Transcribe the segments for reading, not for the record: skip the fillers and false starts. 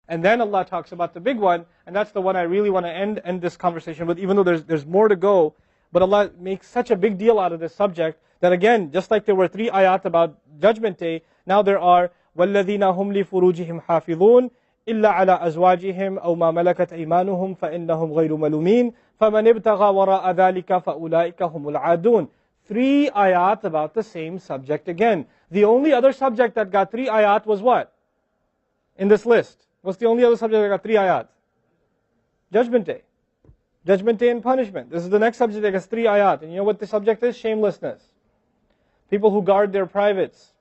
And then Allah talks about the big one, and that's the one I really want to end this conversation with, even though there's more to go. But Allah makes such a big deal out of this subject, that again, just like there were 3 ayat about Judgment Day, now there are وَالَّذِينَ هُمْ لِفُرُوجِهِمْ حَافِظُونَ إِلَّا عَلَىٰ أَزْوَاجِهِمْ أَوْ مَا مَلَكَتْ أَيْمَانُهُمْ فَإِنَّهُمْ غَيْرُ مَلُومِينَ فَمَنِ ابْتَغَى وَرَاءَ ذَلِكَ فَأُولَٰئِكَ هُمُ الْعَادُونَ. 3 ayat about the same subject again. The only other subject that got 3 ayat was what? In this list. What's the only other subject that got 3 ayat? Judgment Day. Judgment Day and punishment. This is the next subject that gets 3 ayat. And you know what the subject is? Shamelessness. People who guard their privates.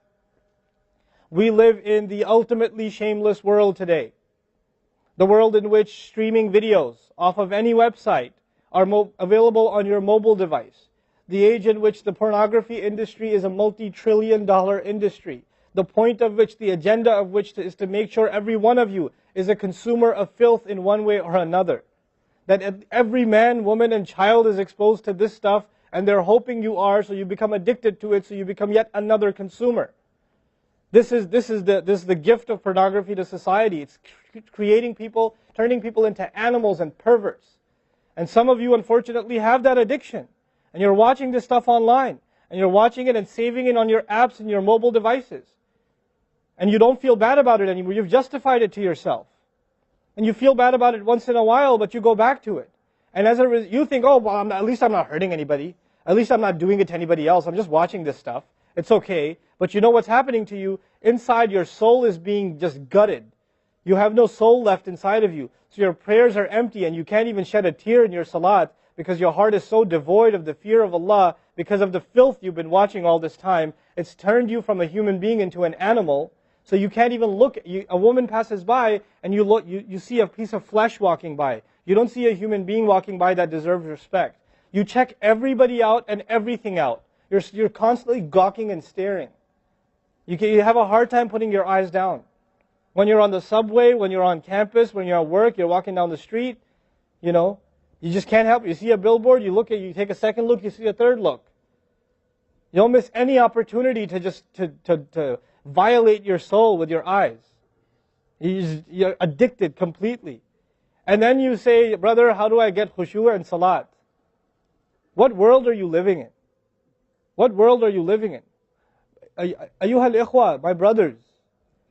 We live in the ultimately shameless world today. The world in which streaming videos off of any website are available on your mobile device. The age in which the pornography industry is a multi-trillion-dollar industry. The point of which, the agenda of which is to make sure every one of you is a consumer of filth in one way or another. That every man, woman, and child is exposed to this stuff, and they're hoping you are, so you become addicted to it, so you become yet another consumer. This is the gift of pornography to society. It's creating people, turning people into animals and perverts. And some of you, unfortunately, have that addiction. And you're watching this stuff online. And you're watching it and saving it on your apps and your mobile devices. And you don't feel bad about it anymore. You've justified it to yourself. And you feel bad about it once in a while, but you go back to it. And as a result, you think, oh, well, at least I'm not hurting anybody. At least I'm not doing it to anybody else. I'm just watching this stuff. It's okay. But you know what's happening to you? Inside, your soul is being just gutted. You have no soul left inside of you. So your prayers are empty and you can't even shed a tear in your salat because your heart is so devoid of the fear of Allah because of the filth you've been watching all this time. It's turned you from a human being into an animal. So you can't even look. A woman passes by and you see a piece of flesh walking by. You don't see a human being walking by that deserves respect. You check everybody out and everything out. You're constantly gawking and staring. You have a hard time putting your eyes down. When you're on the subway, when you're on campus, when you're at work, you're walking down the street, you know, you just can't help it. You see a billboard, you take a second look, you see a third look. You don't miss any opportunity to just to violate your soul with your eyes. You're addicted completely. And then you say, brother, how do I get khushu' and salat? What world are you living in? What world are you living in? Ayyuhal ikhwa, my brothers.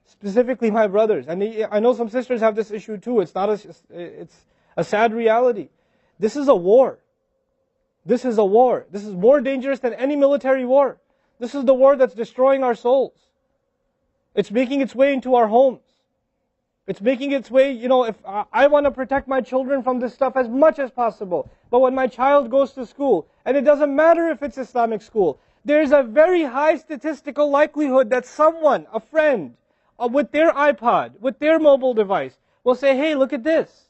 Specifically my brothers. And I know some sisters have this issue too. It's a sad reality. This is a war. This is a war. This is more dangerous than any military war. This is the war that's destroying our souls. It's making its way into our homes. It's making its way, you know, if I want to protect my children from this stuff as much as possible. But when my child goes to school, and it doesn't matter if it's Islamic school, there's a very high statistical likelihood that someone, a friend, with their iPod, with their mobile device, will say, hey, look at this.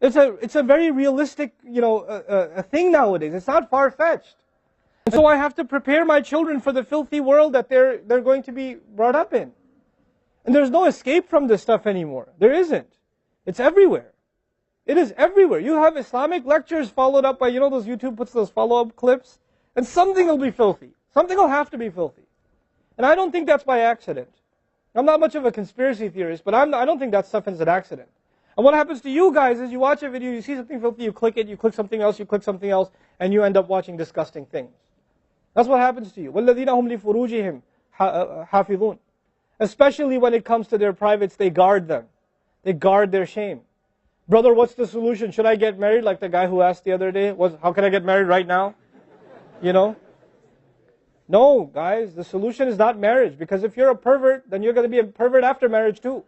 It's a very realistic, you know, a thing nowadays. It's not far-fetched. And so I have to prepare my children for the filthy world that they're going to be brought up in. And there's no escape from this stuff anymore. There isn't. It's everywhere. It is everywhere. You have Islamic lectures followed up by, you know, those YouTube puts those follow-up clips, and something will be filthy. Something will have to be filthy. And I don't think that's by accident. I'm not much of a conspiracy theorist, but I don't think that stuff is an accident. And what happens to you guys is you watch a video, you see something filthy, you click it, you click something else, and you end up watching disgusting things. That's what happens to you. وَالَّذِينَ هُمْ لِفُرُوجِهِمْ حَافِظُونَ. Especially when it comes to their privates, they guard them. They guard their shame. Brother, what's the solution? Should I get married? Like the guy who asked the other day, how can I get married right now? You know? No, guys, the solution is not marriage. Because if you're a pervert, then you're going to be a pervert after marriage too.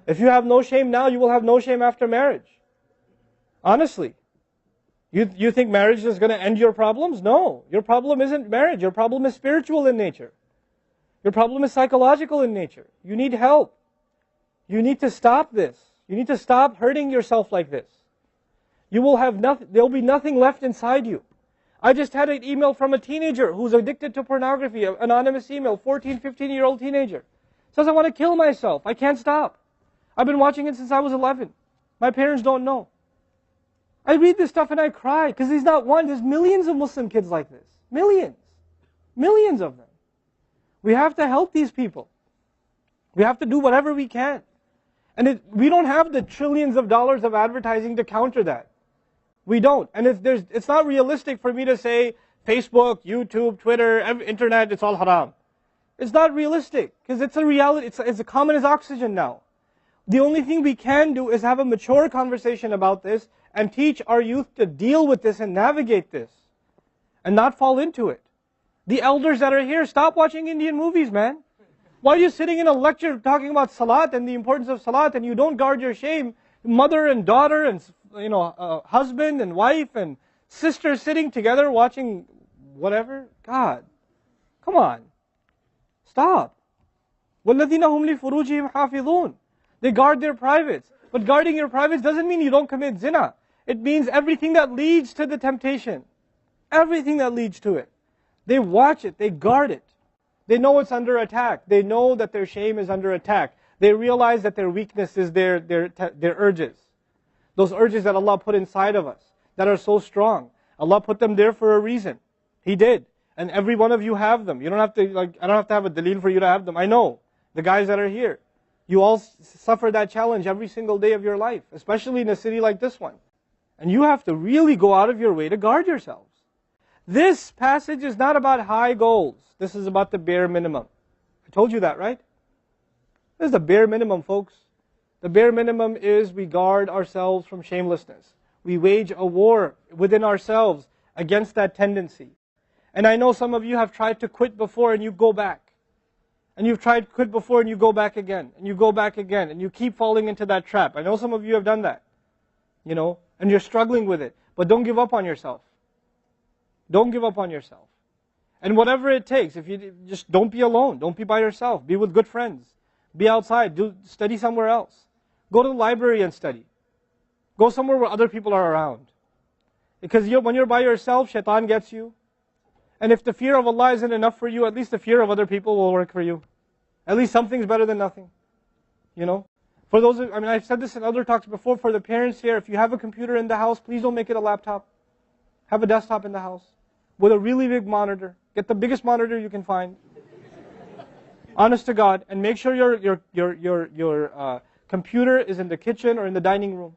If you have no shame now, you will have no shame after marriage. Honestly. You think marriage is going to end your problems? No. Your problem isn't marriage. Your problem is spiritual in nature. Your problem is psychological in nature. You need help. You need to stop this. You need to stop hurting yourself like this. You will have nothing, there'll be nothing left inside you. I just had an email from a teenager who's addicted to pornography, an anonymous email, 14, 15-year-old teenager. Says, I want to kill myself. I can't stop. I've been watching it since I was 11. My parents don't know. I read this stuff and I cry because he's not one. There's millions of Muslim kids like this. Millions. Millions of them. We have to help these people. We have to do whatever we can. And we don't have the trillions of dollars of advertising to counter that. We don't. And it's not realistic for me to say Facebook, YouTube, Twitter, internet, it's all haram. It's not realistic, because it's a reality. It's as common as oxygen now. The only thing we can do is have a mature conversation about this and teach our youth to deal with this and navigate this and not fall into it. The elders that are here, stop watching Indian movies, man. Why are you sitting in a lecture talking about salat and the importance of salat, and you don't guard your shame? Mother and daughter and husband and wife and sister sitting together watching whatever? God, come on. Stop. وَالَّذِينَ هُمْ لِفُرُوجِهِمْ حَافِظُونَ. They guard their privates. But guarding your privates doesn't mean you don't commit zina. It means everything that leads to the temptation. Everything that leads to it. They watch it. They guard it. They know it's under attack. They know that their shame is under attack. They realize that their weakness is their urges. Those urges that Allah put inside of us, that are so strong. Allah put them there for a reason. He did. And every one of you have them. You don't have to, I don't have to have a dalil for you to have them. I know. The guys that are here. You all suffer that challenge every single day of your life, especially in a city like this one. And you have to really go out of your way to guard yourselves. This passage is not about high goals. This is about the bare minimum. I told you that, right? This is the bare minimum, folks. The bare minimum is we guard ourselves from shamelessness. We wage a war within ourselves against that tendency. And I know some of you have tried to quit before and you go back. And you've tried to quit before and you go back again. And you go back again. And you keep falling into that trap. I know some of you have done that. And you're struggling with it. But don't give up on yourself. Don't give up on yourself. And whatever it takes, if you just don't be alone. Don't be by yourself. Be with good friends. Be outside. Study somewhere else. Go to the library and study. Go somewhere where other people are around. Because when you're by yourself, shaitan gets you. And if the fear of Allah isn't enough for you, at least the fear of other people will work for you. At least something's better than nothing. For those, I've said this in other talks before, for the parents here, if you have a computer in the house, please don't make it a laptop. Have a desktop in the house with a really big monitor. Get the biggest monitor you can find. Honest to God, and make sure your computer is in the kitchen or in the dining room.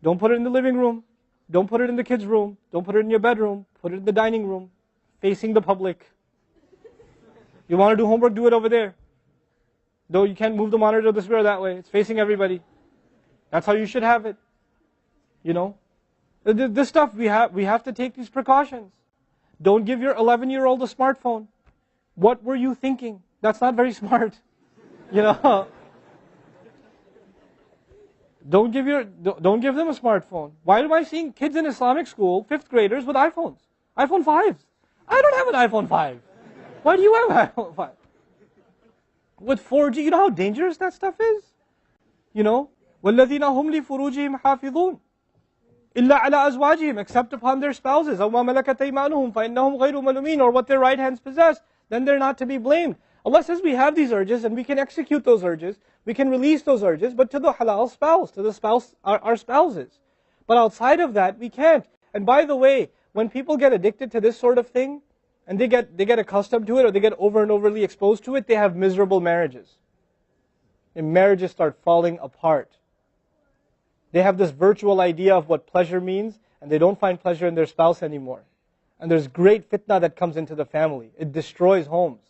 Don't put it in the living room. Don't put it in the kids' room. Don't put it in your bedroom. Put it in the dining room, facing the public. You want to do homework, do it over there. Though you can't move the monitor this way or that way. It's facing everybody. That's how you should have it. This stuff, we have to take these precautions. Don't give your 11-year-old a smartphone. What were you thinking? That's not very smart. Don't give them a smartphone. Why am I seeing kids in Islamic school, 5th graders, with iPhones? iPhone 5s. I don't have an iPhone 5. Why do you have an iPhone 5? With 4G, you know how dangerous that stuff is? وَالَّذِينَ هُمْ لِفُرُوجِهِمْ حَافِظُونَ إِلَّا عَلَىٰ أَزْوَاجِهِمْ, except upon their spouses, أَوْ مَا مَلَكَتْ أَيْمَانُهُمْ فَإِنَّهُمْ غَيْرُ مَلُومِينَ, or what their right hands possess, then they're not to be blamed. Allah says we have these urges and we can execute those urges, we can release those urges, but to the halal spouse, to the spouse, our spouses. But outside of that, we can't. And by the way, when people get addicted to this sort of thing, and they get accustomed to it, or they get over and overly exposed to it, they have miserable marriages. And marriages start falling apart. They have this virtual idea of what pleasure means, and they don't find pleasure in their spouse anymore. And there's great fitna that comes into the family. It destroys homes,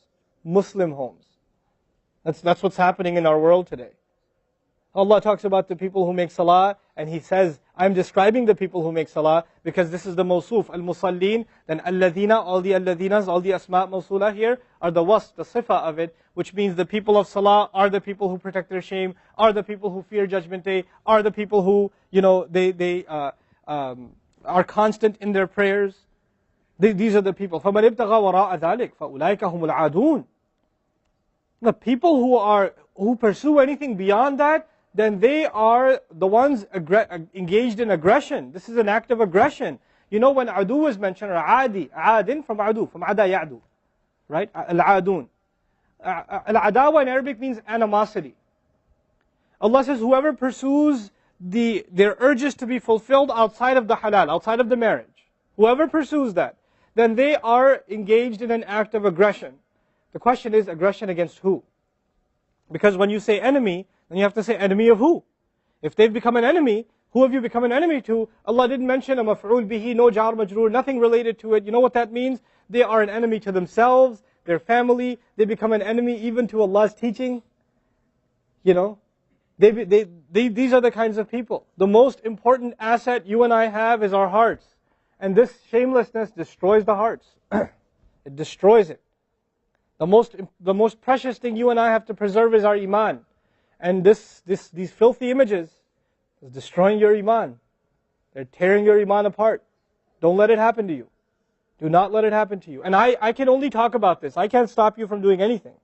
Muslim homes. That's what's happening in our world today. Allah talks about the people who make salah, and He says, I'm describing the people who make salah, because this is the mawsuf, al-musallin, then alladhina, all the alladhinas, all the asma' mawsula here, are the wasf, the sifa of it, which means the people of salah are the people who protect their shame, are the people who fear judgment day, are the people who, they are constant in their prayers. These are the people. فَمَنِ ابْتَغَى وَرَاءَ ذَلِكَ فَأُولَٰئِكَ هُمُ الْعَادُونَ. The people who pursue anything beyond that, then they are the ones engaged in aggression. This is an act of aggression. When adu is mentioned, or adin from adu, from ada ya'du, right? Al-adun. Al-adawa in Arabic means animosity. Allah says, whoever pursues their urges to be fulfilled outside of the halal, outside of the marriage, whoever pursues that, then they are engaged in an act of aggression. The question is, aggression against who? Because when you say enemy, then you have to say, enemy of who? If they've become an enemy, who have you become an enemy to? Allah didn't mention a maf'ul bihi, no jar majroor, nothing related to it. You know what that means? They are an enemy to themselves, their family. They become an enemy even to Allah's teaching. You know, these are the kinds of people. The most important asset you and I have is our hearts. And this shamelessness destroys the hearts. It destroys it. The most precious thing you and I have to preserve is our iman. And these filthy images is destroying your iman. They're tearing your iman apart. Don't let it happen to you. Do not let it happen to you. And I can only talk about this. I can't stop you from doing anything.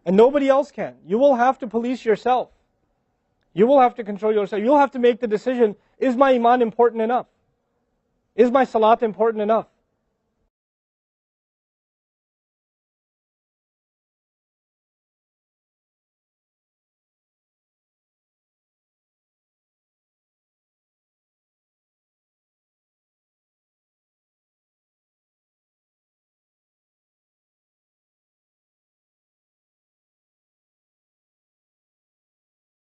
And nobody else can. You will have to police yourself. You will have to control yourself. You'll have to make the decision, is my iman important enough? Is my salat important enough?